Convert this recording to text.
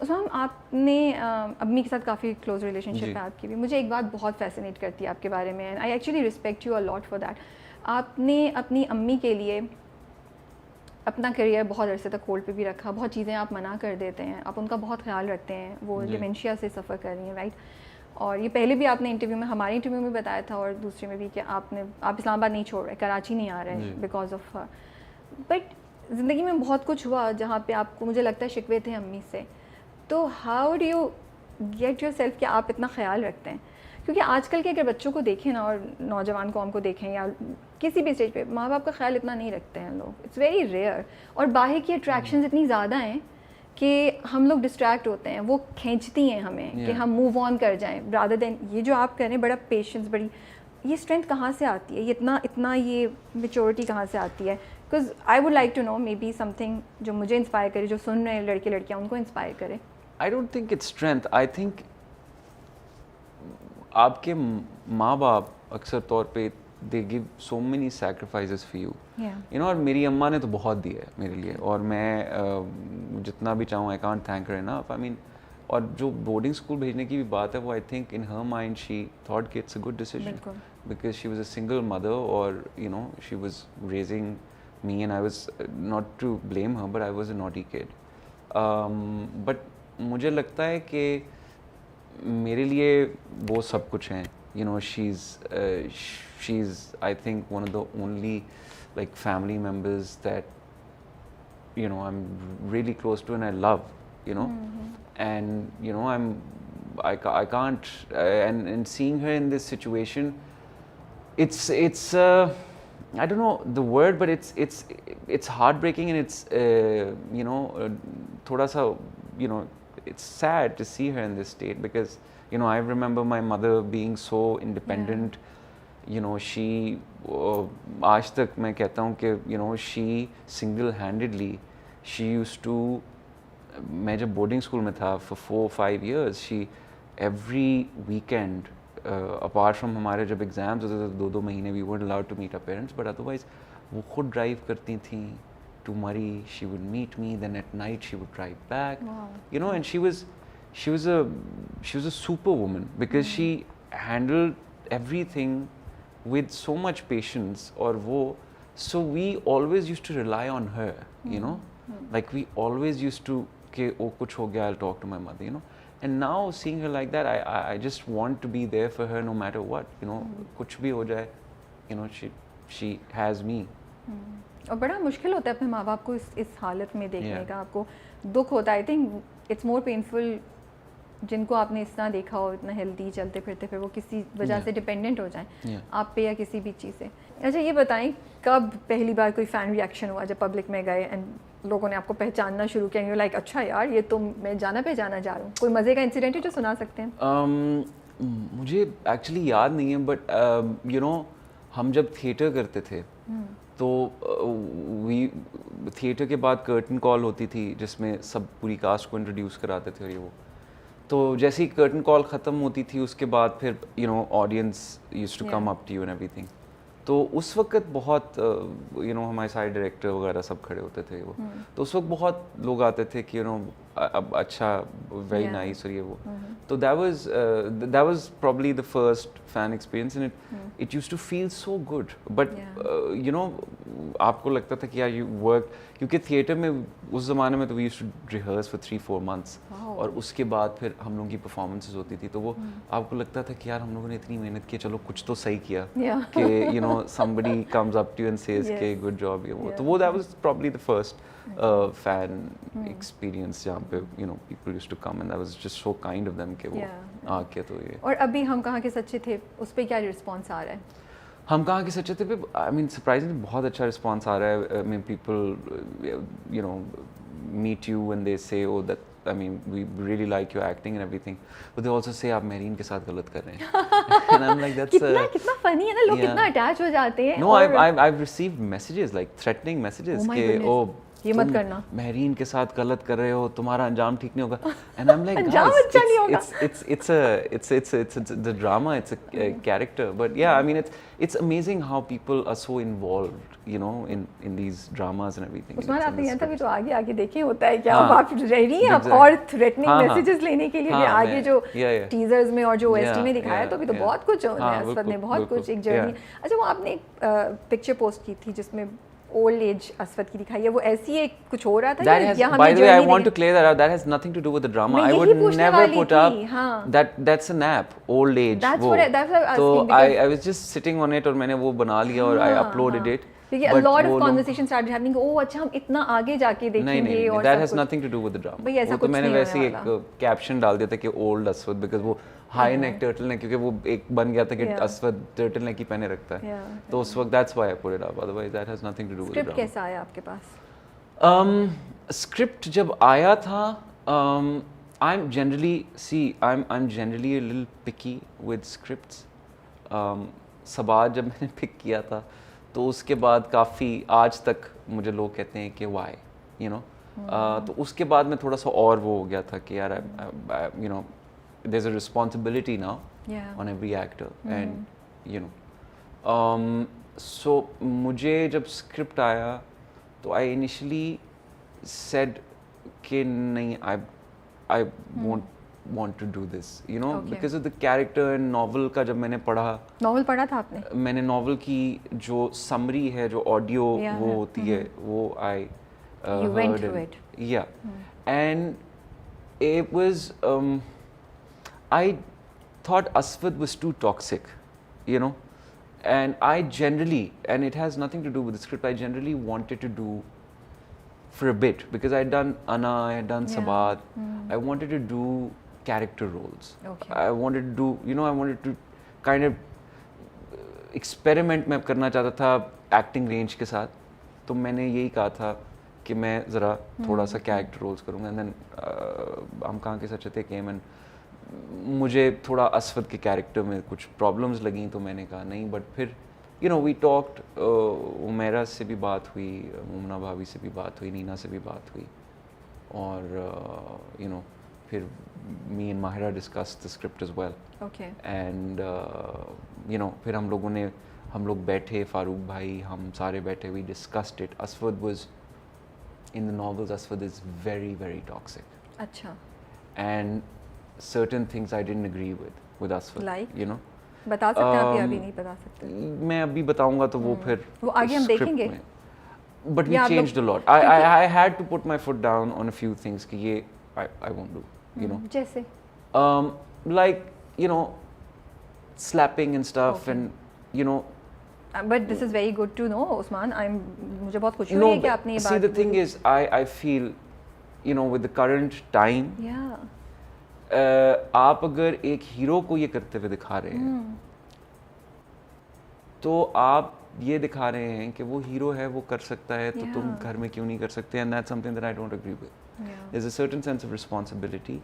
उस्मान, आपने अम्मी के साथ काफ़ी क्लोज रिलेशनशिप जी। है आपकी भी। मुझे एक बात बहुत फैसिनेट करती है आपके बारे में, and I actually respect you a lot for that. आपने अपनी अम्मी के लिए अपना करियर बहुत अरसे तक होल्ड पे भी रखा, बहुत चीज़ें आप मना कर देते हैं, आप उनका बहुत ख्याल रखते हैं, वो जी। डिमेंशिया से सफ़र कर रही हैं, राइट। और ये पहले भी आपने इंटरव्यू में, हमारे इंटरव्यू में बताया था और दूसरे में भी, कि आप इस्लामाबाद नहीं छोड़ रहे, कराची नहीं आ रहे जी। Because of her. बट ज़िंदगी में बहुत कुछ हुआ जहाँ पे आपको, मुझे लगता है, शिकवे थे अम्मी से। तो how do you get your self कि आप इतना ख्याल रखते हैं? क्योंकि आजकल के अगर बच्चों को देखें ना, और नौजवान कौम को देखें, या किसी भी स्टेज पे, माँ बाप का ख्याल इतना नहीं रखते हैं लोग। It's very rare. और बाहर की अट्रैक्शंस इतनी ज़्यादा हैं कि हम लोग डिस्ट्रैक्ट होते हैं, वो खींचती हैं हमें कि हम मूव ऑन कर जाएं, रादर देन ये जो आप करें, बड़ा पेशेंस, बड़ी ये स्ट्रेंथ कहाँ से आती है, ये इतना ये मेच्योरिटी कहाँ से आती है? Because I would like to know, maybe something जो मुझे इंस्पायर करे, जो सुन रहे हैं लड़के लड़कियाँ, उनको इंस्पायर करे। I don't think its strength, I think आपके माँ बाप अक्सर तौर पे they give so many sacrifices for you, you know. और मेरी अम्मा ने तो बहुत दिया है मेरे लिए, और मैं जितना भी चाहूँ I can't thank her enough, I mean. और जो बोर्डिंग स्कूल भेजने की भी बात है, वो I think in her mind she thought कि it's a good decision, because she was a single mother, और you know she was raising me, and I was not to blame her, but I was a naughty kid. But मुझे लगता है कि मेरे लिए वो सब कुछ हैं, you know, she's I think one of the only like family members that, you know, I'm really close to and I love, you know. And you know, I can't and seeing her in this situation, it's I don't know the word, but it's heartbreaking, and it's you know, thoda sa, you know, it's sad to see her in this state, because you know, I remember my mother being so independent. You know, she आज तक मैं कहता हूँ कि you know, she single-handedly, she used to, मैं जब boarding school में था for 4-5 years, she every weekend, apart from हमारे जब एग्ज़ाम्स होते थे 2-2 महीने, we weren't allowed to meet our parents, but otherwise वो खुद ड्राइव करती थी to Murray. She would meet me, then at night she would drive back. Wow. You know, and she was a superwoman, because she handled everything with so much patience, or wo, so we always used to rely on her, you know. Like we always used to, ke oh kuch ho gaya, I'll talk to my mother, you know. And now seeing her like that, I just want to be there for her no matter what, you know. Kuch bhi ho jaye, you know, she has me. और बड़ा मुश्किल होता है अपने माँ बाप को इस हालत में देखने का, आपको दुख होता है। I think it's more painful जिनको आपने इतना देखा हो, इतना हेल्दी चलते फिरते, फिर वो किसी वजह से डिपेंडेंट हो जाएं आप पे या किसी भी चीज़ से। अच्छा, ये बताएं, कब पहली बार कोई फ़ैन रिएक्शन हुआ जब पब्लिक में गए एंड लोगों ने आपको पहचानना शुरू किया, यू लाइक अच्छा यार, ये तो मैं जाना पहचाना जा रहा हूँ? कोई मज़े का इंसिडेंट है जो सुना सकते हैं? मुझे एक्चुअली याद नहीं है, बट यू नो, हम जब थिएटर करते थे तो थिएटर के बाद कर्टन कॉल होती थी, जिसमें सब पूरी कास्ट को इंट्रोड्यूस कराते थे, और ये वो। तो जैसे ही कर्टन कॉल ख़त्म होती थी, उसके बाद फिर you know, audience used to come up to you and everything. तो उस वक्त बहुत यू नो, हमारे सारे डायरेक्टर वगैरह सब खड़े होते थे वो। तो उस वक्त बहुत लोग आते थे कि यू नो, अब अच्छा, वेरी नाइस, और ये वो। तो that was probably the first fan experience, and it used to feel so good, but you know, आपको लगता था कि यार you work, क्योंकि थिएटर में उस ज़माने में तो we used to rehearse for 3-4 months, और उसके बाद फिर हम लोगों की परफॉर्मेंसेज होती थी, तो वो आपको लगता था कि यार हम लोगों ने इतनी मेहनत की, चलो कुछ तो सही किया, कि you know, somebody comes up to you and says कि good job, ये वो। तो वो that was probably the first fan experience जहाँ पे you know, people used to come, and that was just so kind of them कि वो आके तो ये। और अभी हम कहाँ के सच्चे थे, उस पर क्या रिस्पॉन्स आ रहा है? हम कहाँ के सच्चे थे पे, आई मीन सरप्राइजिंगली बहुत अच्छा रिस्पॉन्स आ रहा है। I mean people you know meet you and they say oh that, I mean, we really like your acting and everything, but they also say आप मेरीन के साथ गलत कर रहे हैं। And I'm like, that's कितना funny है ना, लोग कितना attach हो जाते हैं। No, I've received messages like threatening messages कि oh ये मत करना, महरीन के साथ गलत कर रहे हो, तुम्हारा अंजाम ठीक नहीं होगा। एंड आई एम लाइक अंजाम अच्छा नहीं होगा। it's the drama, it's a character, but yeah, I mean it's amazing how people are so involved, you know, in these dramas and everything. Usman It's in आपने the यहाँ तक भी scripts. तो आगे आगे देखे होता है क्या, हाँ, आप रेडी हैं आप exactly. और थ्रेटनिंग हाँ, मैसेजेस लेने के लिए भी हाँ, आगे मैं- जो yeah. टीजर्स में और जो OST Yeah, में दिखाया yeah, तो अभी तो yeah. बहुत कुछ हाँ, असवद ने बिल्कुल, बहुत कुछ एक जर्नी। yeah. अच्छा, वो आपने एक पिक्चर पोस्ट की थी जिसमें ओल्ड एज असवद की दिखाई है, वो ऐसी एक कुछ हो रहा था That has, या by हमें the way, I journey want to देखी? clear that out. That has nothing to do with the drama. मैं I यही would पूछने never वाली put थी, up हाँ। that's an app, old age. That's वो. what I was तो asking because- I was just sitting on it और मैंने वो बना लिया और I uploaded it. क्योंकि a But lot वो of लोग- conversation started happening, ओह अच्छा हम इतना आगे जाके नहीं देखेंगे नहीं और that सब has कुछ। nothing to do with the drama. भाई ऐसा वो तो कुछ मैंने नहीं वैसे ही होने वाला। एक कैप्शन डाल दिया था कि ओल्ड असवद, बिकॉज वो हाई नेक टर्टल नेक, क्योंकि वो एक बन गया था कि Yeah. असवद टर्टल नेक ही पहने रखता है, Yeah, तो उस वक्त that's why I put it up. Otherwise that has nothing to do with the script drama. कैसा आया आपके पास? स्क्रिप्ट जब आया था, I'm generally a little picky with scripts. सबाद जब मैंने पिक किया था तो उसके बाद काफ़ी आज तक मुझे लोग कहते हैं कि why, you know. तो उसके बाद मैं थोड़ा सा और वो हो गया था कि यार you know there's a responsibility now Yeah. on every actor and you know so मुझे जब स्क्रिप्ट आया तो I initially said कि नहीं, I won't want to do this, you know, Okay. because of the character and novel का जब मैंने पढ़ा, नॉवल पढ़ा था आपने? मैंने नॉवल की जो समरी है, जो ऑडियो Yeah, वो yeah. होती है, वो I You went heard through and- it. Yeah. And it was I thought Aswad was too toxic, you know, and I generally, and it has nothing to do with the script, I generally wanted to do for a bit, because I had done Anna, I had done Yeah. Sabat, I wanted to do character roles. Okay. I wanted to do, you know, I wanted to kind of experiment मैं करना चाहता था acting range के साथ, तो मैंने यही कहा था कि मैं ज़रा थोड़ा सा character roles करूँगा, and then हम कहाँ के सच थे came and मुझे थोड़ा असवद के कैरेक्टर में कुछ प्रॉब्लम्स लगी, तो मैंने कहा नहीं, बट फिर you know we talked, Umera से भी बात हुई, मुमना भाभी से भी बात हुई, नीना से भी बात हुई, और यू नो फिर me and Mahira discuss the script as well, okay, and you know फिर हम लोग बैठे, फारूक भाई, हम सारे बैठे, we discussed it. Aswad was in the novels, Aswad is very very toxic, अच्छा, and certain things I didn't agree with Aswad, Like? you know. बता सकते हैं आप या अभी नहीं बता सकते? मैं अभी बताऊंगा तो वो फिर वो आगे हम script देखेंगे? में. But we या आप लोग- changed a lot. I had to put my foot down on a few things कि ये I won't do, you know. जैसे? Like, you know, slapping and stuff, Okay. and you know. But this is very good to know, Usman. मुझे बहुत खुशी हुई No, है कि but आपने ये see, बात the thing is, I feel, you know, with the current time, Yeah. आप अगर एक हीरो को ये करते हुए दिखा रहे हैं, तो आप ये दिखा रहे हैं कि वो हीरो है, वो कर सकता है, तो तुम Yeah. घर में क्यों नहीं कर सकते, and that's something that I don't agree with. Yeah. There's a certain sense of responsibility.